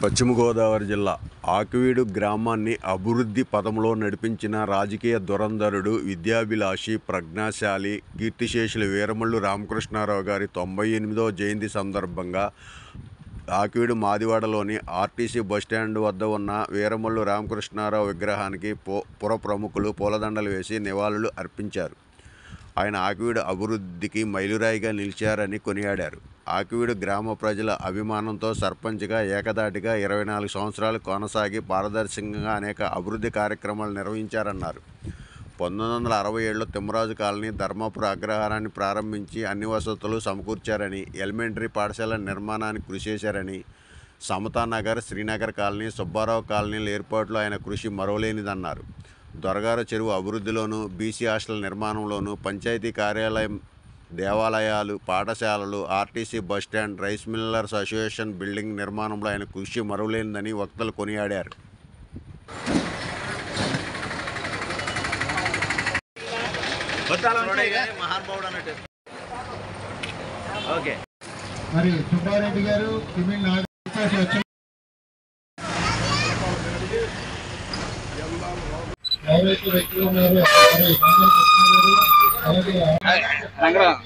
పశ్చిమ గోదావరి జిల్లా ఆకివీడు గ్రామాన్ని అభివృద్ధి పథంలో నడిపించిన రాజకీయ దురంధరుడు, విద్యాభిలాషి, ప్రజ్ఞాశాలి, కీర్తిశేషులు వీరమల్లు రామకృష్ణారావు గారి 98వ జయంతి సందర్భంగా ఆకివీడు మాదివాడలోని ఆర్టీసీ బస్టాండ్ వద్ద ఉన్న వీరమల్లు రామకృష్ణారావు విగ్రహానికి పుర ప్రముఖులు పూలదండలు వేసి నివాళులు అర్పించారు. ఆయన ఆకివీడు అభివృద్ధికి మైలురాయిగా నిలిచారని కొనియాడారు. ఆకివీడు గ్రామ ప్రజల అభిమానంతో సర్పంచ్గా ఏకధాటిగా 24 సంవత్సరాలు కొనసాగి పారదర్శకంగా అనేక అభివృద్ధి కార్యక్రమాలు నిర్వహించారన్నారు. 1967లో తిమ్మరాజు కాలనీ, ధర్మాపురం అగ్రహారాన్ని ప్రారంభించి అన్ని వసతులు సమకూర్చారని, ఎలిమెంటరీ పాఠశాల నిర్మాణానికి కృషి చేశారని, సమతానగర్, శ్రీనగర్ కాలనీ, సుబ్బారావు కాలనీల ఏర్పాటులో ఆయన కృషి మరువలేనిదన్నారు. దొరగారు చెరువు అభివృద్ధిలోనూ, బీసీ హాస్టల్ నిర్మాణంలోనూ, పంచాయతీ కార్యాలయం, దేవాలయాలు, పాఠశాలలు, RTC bus stand, rice millers association building నిర్మాణంలో ఆయన కృషి మరువలేనిదని వక్తలు కొనియాడారు. మరి సుబ్బారెడ్డి గారు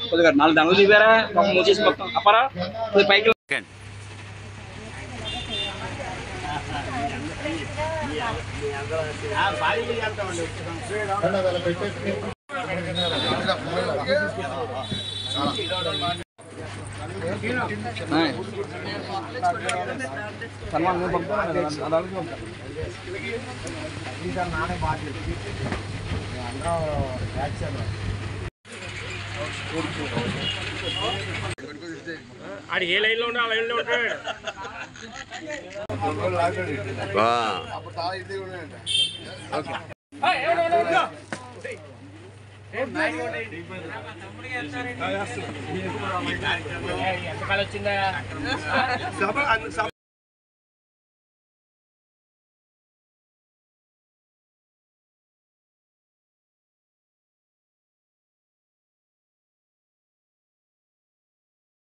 కొద్దిగా 4 దండలు దిగారా మూసేసి మొత్తం అప్పారా పైకి సన్మాన్ ఆడి ఏ లైన్లో ఉండే ఆ లైన్లో ఉంటాడు. ఎంతకాలం వచ్చిందా